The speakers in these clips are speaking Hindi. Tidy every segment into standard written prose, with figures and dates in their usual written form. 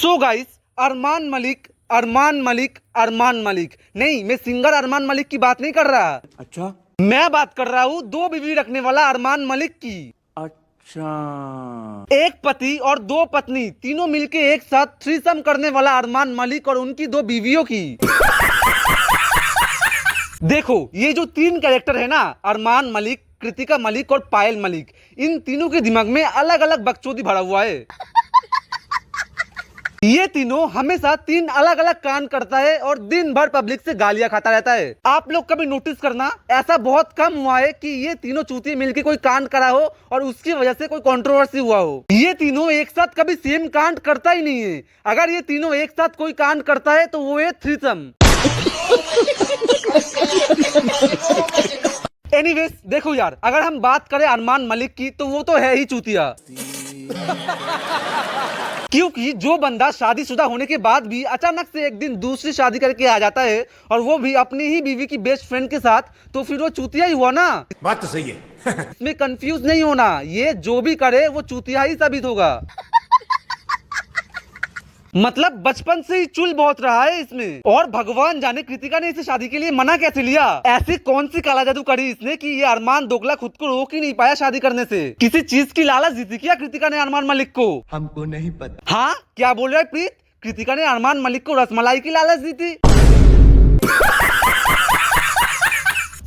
सो गाइस, अरमान मलिक अरमान मलिक अरमान मलिक नहीं, मैं सिंगर अरमान मलिक की बात नहीं कर रहा। अच्छा, मैं बात कर रहा हूँ 2 बीवी रखने वाला अरमान मलिक की। अच्छा। एक पति और 2 पत्नी तीनों मिलके एक साथ थ्रीसम करने वाला अरमान मलिक और उनकी 2 बीवियों की। देखो, ये जो 3 कैरेक्टर है ना, अरमान मलिक, कृतिका मलिक और पायल मलिक, इन तीनों के दिमाग में अलग अलग बकचोदी भरा हुआ है। ये तीनों हमेशा 3 अलग अलग कांड करता है और दिन भर पब्लिक से गालियां खाता रहता है। आप लोग कभी नोटिस करना, ऐसा बहुत कम हुआ है कि ये तीनों चूतिए मिलके कोई कांड करा हो और उसकी वजह से कोई कंट्रोवर्सी हुआ हो। ये तीनों एक साथ कभी सेम कांड करता ही नहीं है। अगर ये तीनों एक साथ कोई कांड करता है तो वो है थ्रीसम। एनीवेज, देखो यार, अगर हम बात करें अरमान मलिक की तो वो तो है ही चूतिया। क्योंकि जो बंदा शादीशुदा होने के बाद भी अचानक से एक दिन दूसरी शादी करके आ जाता है और वो भी अपनी ही बीवी की बेस्ट फ्रेंड के साथ, तो फिर वो चूतिया ही हुआ ना। बात तो सही है। इसमें कंफ्यूज नहीं होना, ये जो भी करे वो चूतिया ही साबित होगा। मतलब बचपन से ही चुल बहुत रहा है इसमें। और भगवान जाने कृतिका ने इसे शादी के लिए मना कैसे लिया। ऐसी कौन सी काला जादू करी इसने कि ये अरमान दोगला खुद को रोक ही नहीं पाया शादी करने से। किसी चीज की लालच दी थी क्या कृतिका ने अरमान मलिक को? हमको नहीं पता। हाँ, क्या बोल रहा है प्रीत? कृतिका ने अरमान मलिक को रसमलाई की लालच दी थी?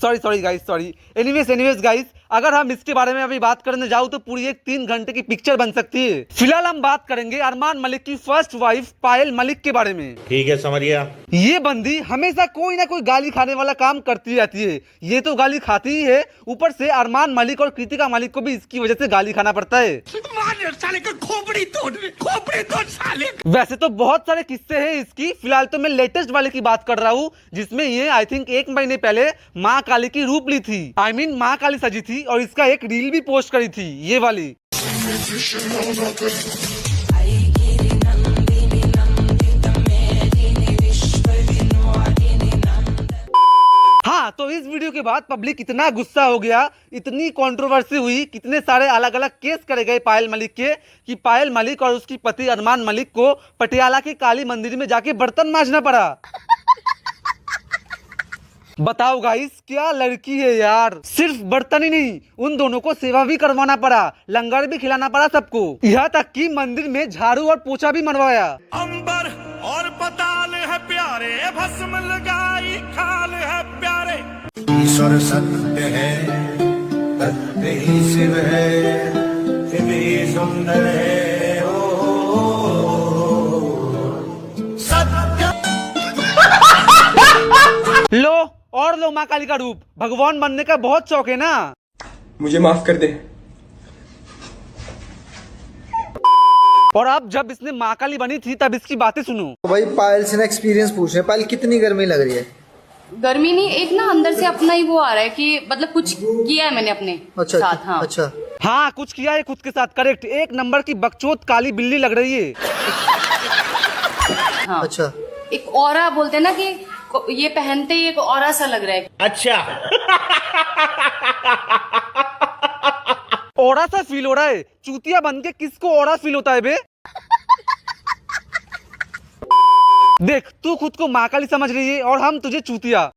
Sorry guys, sorry. Anyways guys, अगर हम इसके बारे में अभी बात करने जाऊं तो पूरी एक 3 घंटे की पिक्चर बन सकती है। फिलहाल हम बात करेंगे अरमान मलिक की फर्स्ट वाइफ पायल मलिक के बारे में। ठीक है, समझ गया। ये बंदी हमेशा कोई ना कोई गाली खाने वाला काम करती रहती है। ये तो गाली खाती ही है, ऊपर से अरमान मलिक और कृतिका मलिक को भी इसकी वजह से गाली खाना पड़ता है। साले का खोपड़ी तोड़ साले। वैसे तो बहुत सारे किस्से हैं इसकी। फिलहाल तो मैं लेटेस्ट वाले की बात कर रहा हूँ, जिसमें ये आई थिंक 1 महीने पहले माँ काली की रूप ली थी। आई मीन माँ काली सजी थी और इसका एक रील भी पोस्ट करी थी, ये वाली। हाँ, तो इस वीडियो के बाद पब्लिक इतना गुस्सा हो गया, इतनी कंट्रोवर्सी हुई, कितने सारे अलग अलग केस करे गए पायल मलिक के, कि पायल मलिक और उसकी पति अरमान मलिक को पटियाला के काली मंदिर में जाके बर्तन मांजना पड़ा। बताओ गाइस, क्या लड़की है यार। सिर्फ बर्तन ही नहीं, उन दोनों को सेवा भी करवाना पड़ा, लंगर भी खिलाना पड़ा सबको, यहाँ तक कि मंदिर में झाड़ू और पोछा भी मरवाया। अंबर और पताल है प्यारे, भस्म लगाई खाल है प्यारे। ईश्वर सत्य है, सत्य ही शिव है, शिव ही सुंदर है। सत्य। लो और लो माँ काली का रूप। भगवान बनने का बहुत शौक है ना। मुझे माफ कर दे। और अब जब इसने माँ काली बनी थी तब इसकी बातें सुनो। भाई पायल से ना एक्सपीरियंस पूछ रहे हैं, पायल कितनी गर्मी लग रही है? गर्मी नहीं, एक ना अंदर से अपना ही वो आ रहा है कि मतलब कुछ किया है मैंने अपने साथ। हाँ अच्छा हाँ, कुछ किया है खुद के साथ, करेक्ट। 1 नंबर की बकचोद काली बिल्ली लग रही है। हाँ। अच्छा, एक ऑरा बोलते हैं ना कि ये पहनते ही एक ऑरा सा लग रहा है। अच्छा। ऑरा सा फील हो रहा है। चूतिया बन के किसको ऑरा फील होता है बे? देख, तू खुद को माँ काली समझ रही है और हम तुझे चूतिया।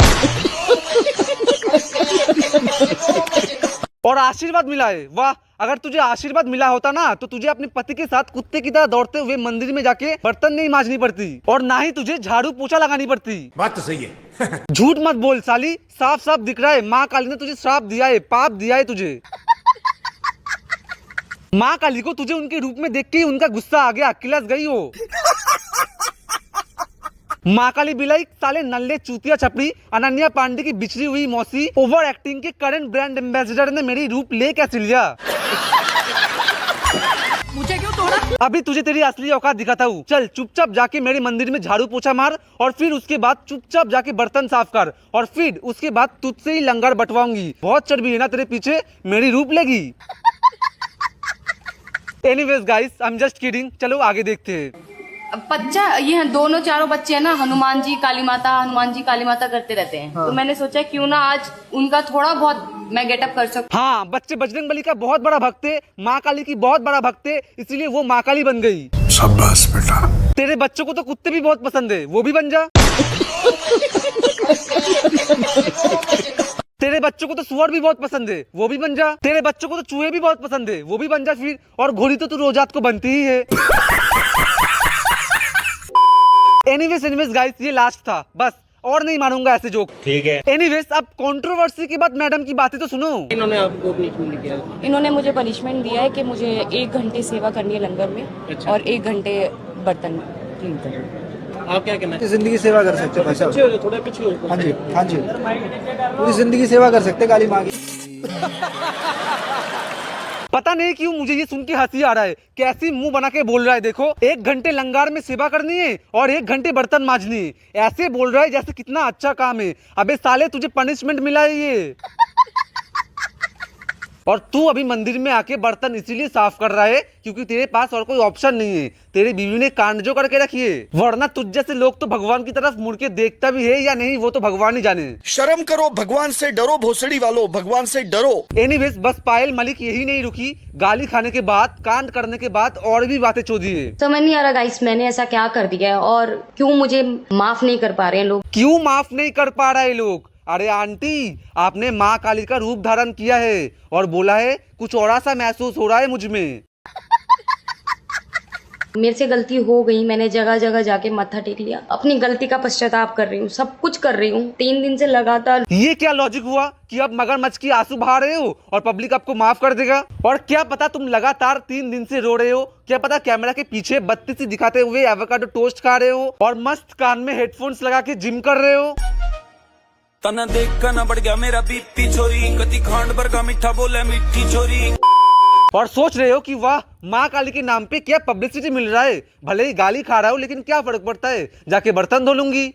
और आशीर्वाद मिला है, वाह। अगर तुझे आशीर्वाद मिला होता ना तो तुझे अपने पति के साथ कुत्ते की तरह दौड़ते हुए मंदिर में जाके बर्तन नहीं मांजनी पड़ती और ना ही तुझे झाड़ू पोछा लगानी पड़ती। बात तो सही है। झूठ मत बोल साली, साफ साफ दिख रहा है माँ काली ने तुझे श्राप दिया है, पाप दिया है तुझे। माँ काली को तुझे उनके रूप में देख के ही उनका गुस्सा आ गया, किलस गई हो। माँ काली बिलाई, साले नल्ले चूतिया छपड़ी, अनन्या पांडे की बिछड़ी हुई मौसी, ओवर एक्टिंग के करंट ब्रांड एम्बेसडर ने मेरी रूप ले कैसे लिया? मुझे क्यों तोड़ा? अभी तुझे तेरी असली औकात दिखाता हूँ। चल चुपचाप जाके मेरे मंदिर में झाड़ू पोछा मार और फिर उसके बाद चुपचाप जाके बर्तन साफ कर और फिर उसके बाद तुझसे ही लंगर बंटवाऊंगी। बहुत चर्बी है ना तेरे पीछे, मेरी रूप लेगी। Anyways guys, I am just kidding. चलो आगे देखते हैं। बच्चा ये दोनों चारों बच्चे हैं ना, हनुमान जी काली माता करते रहते हैं। हाँ। तो मैंने सोचा क्यों ना आज उनका थोड़ा बहुत मैं गेटअप कर सकूं। हाँ, बच्चे बजरंगबली का बहुत बड़ा भक्त है, माँ काली की बहुत बड़ा भक्त है, इसीलिए वो माँ काली बन गई। शाबाश बेटा। तेरे बच्चों को तो कुत्ते भी बहुत पसंद है, वो भी बन जा। तेरे बच्चों को तो सुअर भी बहुत पसंद है, वो भी बन जा। तेरे बच्चों को तो चूहे भी बहुत पसंद है, वो भी बन जा फिर। और घोड़ी तो तू रोजात को बनती ही है। एनीवेज गाइस, ये लास्ट था, बस और नहीं मानूंगा ऐसे जोक। ठीक है। एनीवेज, अब कंट्रोवर्सी के बाद मैडम की बातें तो सुनो। इन्होंने मुझे पनिशमेंट दिया है कि मुझे 1 घंटे सेवा करनी है लंगर में। अच्छा। और 1 घंटे बर्तन क्लीन करना। आप क्या कहना है? जिंदगी सेवा कर सकते भाई साहब। पीछे हो जाओ, थोड़ा पीछे हो जाओ। हाँ जी, हाँ जी, पूरी जिंदगी सेवा कर सकते काली माँ की। पता नहीं क्यों मुझे ये सुन के हंसी आ रहा है। कैसी मुंह बना के बोल रहा है, देखो। 1 घंटे लंगार में सेवा करनी है और 1 घंटे बर्तन मांजनी है। ऐसे बोल रहा है जैसे कितना अच्छा काम है। अबे साले, तुझे पनिशमेंट मिला है ये। और तू अभी मंदिर में आके बर्तन इसीलिए साफ कर रहा है क्योंकि तेरे पास और कोई ऑप्शन नहीं है। तेरी बीवी ने कांड जो करके रखी है, वरना तुझ जैसे लोग तो भगवान की तरफ मुड़ के देखता भी है या नहीं, वो तो भगवान ही जाने। शर्म करो, भगवान से डरो, भोसड़ी वालों, भगवान से डरो। एनीवेज, बस पायल मलिक यही नहीं रुकी। गाली खाने के बाद, कांड करने के बाद और भी बातें चोदी है। समझ नहीं आ रहा गाइस, मैंने ऐसा क्या कर दिया है और क्यों मुझे माफ नहीं कर पा रहे हैं लोग। क्यों माफ नहीं कर पा रहा है लोग? अरे आंटी, आपने माँ काली का रूप धारण किया है और बोला है कुछ और सा महसूस हो रहा है मुझ में। मेरे से गलती हो गई, मैंने जगह जगह जाके माथा टेक लिया। अपनी गलती का पश्चाताप कर रही हूँ, सब कुछ कर रही हूँ। 3 दिन से लगातार। ये क्या लॉजिक हुआ कि अब मगरमच्छ की आंसू बहा रहे हो और पब्लिक आपको माफ कर देगा? और क्या पता तुम लगातार 3 दिन से रो रहे हो। क्या पता कैमरा के पीछे बत्ती सी दिखाते हुए एवोकाडो टोस्ट खा रहे हो और मस्त कान में हेडफोन्स लगा के जिम कर रहे हो। तना देख कर न बढ़ गया मेरा बीपी छोरी, कति खांड पर का मीठा बोले मीठी छोरी। और सोच रहे हो कि वाह, माँ काली के नाम पे क्या पब्लिसिटी मिल रहा है। भले ही गाली खा रहा हूँ लेकिन क्या फर्क पड़ता है, जाके बर्तन धो लूंगी।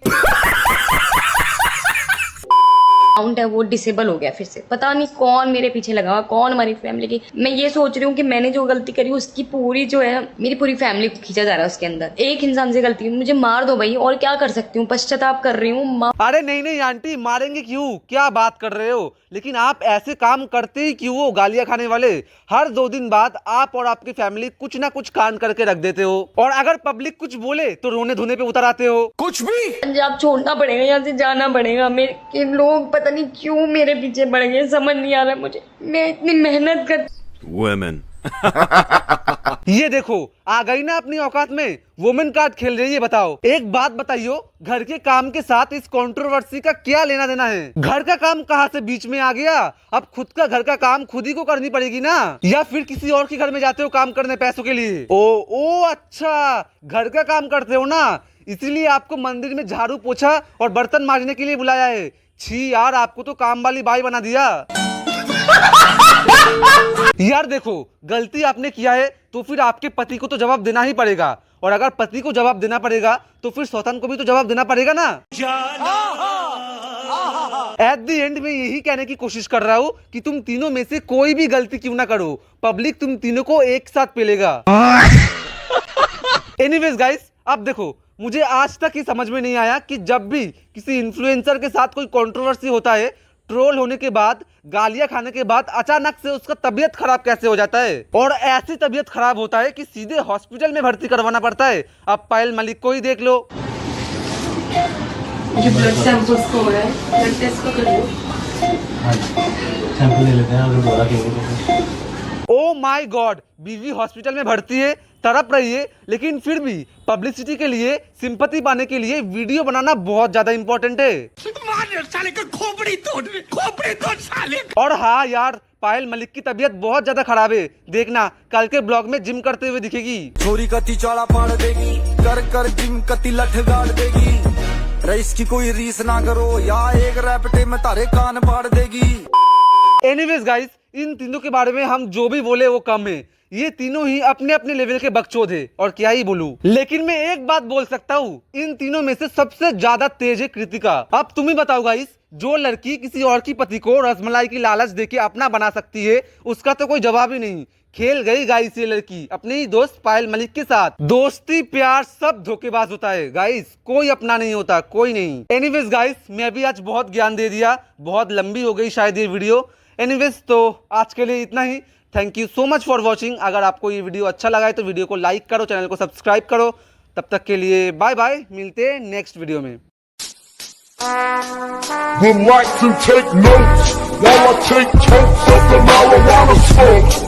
अकाउंट है वो डिसेबल हो गया फिर से। पता नहीं कौन मेरे पीछे लगा हुआ, कौन हमारी फैमिली की। मैं ये सोच रही हूँ कि मैंने जो गलती करी उसकी पूरी जो है मेरी पूरी फैमिली को खींचा जा रहा है उसके अंदर। एक इंसान से गलती, मुझे मार दो भाई, और क्या कर सकती हूँ। पश्चाताप कर रही हूँ। अरे नहीं नहीं आंटी, मारेंगे क्यों? क्या बात कर रहे हो? लेकिन आप ऐसे काम करते ही क्यों हो, गालियां खाने वाले? हर 2 दिन बाद आप और आपकी फैमिली कुछ ना कुछ कांड करके रख देते हो और अगर पब्लिक कुछ बोले तो रोने धोने पे उतर आते हो। कुछ भी। पंजाब छोड़ना पड़ेगा, यहाँ से जाना पड़ेगा। मेरे लोग पता नहीं क्यों मेरे पीछे पड़ गए, समझ नहीं आ रहा मुझे। मैं इतनी मेहनत कर। Women. ये देखो, आ गई ना अपनी औकात में, वुमेन कार्ड खेल रही है। बताओ, एक बात बताइयो, घर के काम के साथ इस कंट्रोवर्सी का क्या लेना देना है? घर का काम कहाँ से बीच में आ गया? अब खुद का घर का काम खुद ही को करनी पड़ेगी ना, या फिर किसी और के घर में जाते हो काम करने पैसों के लिए? ओ अच्छा, घर का काम करते हो ना, इसीलिए आपको मंदिर में झाड़ू पोछा और बर्तन मांजने के लिए बुलाया है। छी यार, आपको तो काम वाली बाई बना दिया। यार देखो, गलती आपने किया है तो फिर आपके पति को तो जवाब देना ही पड़ेगा, और अगर पति को जवाब देना पड़ेगा तो फिर सौतन को भी तो जवाब देना पड़ेगा ना। एट द एंड में यही कहने की कोशिश कर रहा हूँ कि तुम तीनों में से कोई भी गलती क्यों ना करो, पब्लिक तुम तीनों को एक साथ पेलेगा। एनीवेज गाइस, अब देखो, मुझे आज तक ये समझ में नहीं आया कि जब भी किसी इन्फ्लुएंसर के साथ कोई कंट्रोवर्सी होता है, ट्रोल होने के बाद, गालियां खाने के बाद अचानक से उसका तबीयत खराब कैसे हो जाता है, और ऐसी तबीयत खराब होता है कि सीधे हॉस्पिटल में भर्ती करवाना पड़ता है। अब पायल मलिक को ही देख लो। मुझे ब्लड सैंपल्स को हो रहा है, ब्लड टेस्ट को कर लो। सैंपल ले लेते हैं, अगर बोला कि ओ माय गॉड, बीवी हॉस्पिटल में भर्ती है, तड़प रही है, लेकिन फिर भी पब्लिसिटी के लिए, सिंपैथी पाने के लिए वीडियो बनाना बहुत ज्यादा इंपॉर्टेंट है। साले का खोपड़ी तोड़ साले। और हाँ यार, पायल मलिक की तबीयत बहुत ज्यादा खराब है। देखना, कल के ब्लॉग में जिम करते हुए दिखेगी। छोरी कति चौड़ा पाड़ देगी, कर कर जिम कति लठ गाड़ देगी। रईस की कोई रीस ना करो, या एक रैपटे में तारे कान फाड़ देगी। एनीवेज गाइस, इन तीनों के बारे में हम जो भी बोले वो कम है। ये तीनों ही अपने अपने लेवल के बकचोद है, और क्या ही बोलूं। लेकिन मैं एक बात बोल सकता हूँ, इन तीनों में से सबसे ज्यादा तेज है कृतिका। अब तुम ही बताओ गाइस, जो लड़की किसी और की पति को रसमलाई की लालच देके अपना बना सकती है, उसका तो कोई जवाब ही नहीं। खेल गई गाइस ये लड़की अपने ही दोस्त पायल मलिक के साथ। दोस्ती प्यार सब धोखेबाज होता है गाइस, कोई अपना नहीं होता, कोई नहीं। एनीवेज गाइस, मैं भी आज बहुत ज्ञान दे दिया, बहुत लंबी हो गई शायद ये वीडियो। एनीवेज, तो आज के लिए इतना ही। Thank you so much for watching. अगर आपको ये वीडियो अच्छा लगा है तो वीडियो को लाइक करो, चैनल को सब्सक्राइब करो। तब तक के लिए बाय बाय, मिलते हैं नेक्स्ट वीडियो में। Would like to take notes while I take totes of the marijuana smoke.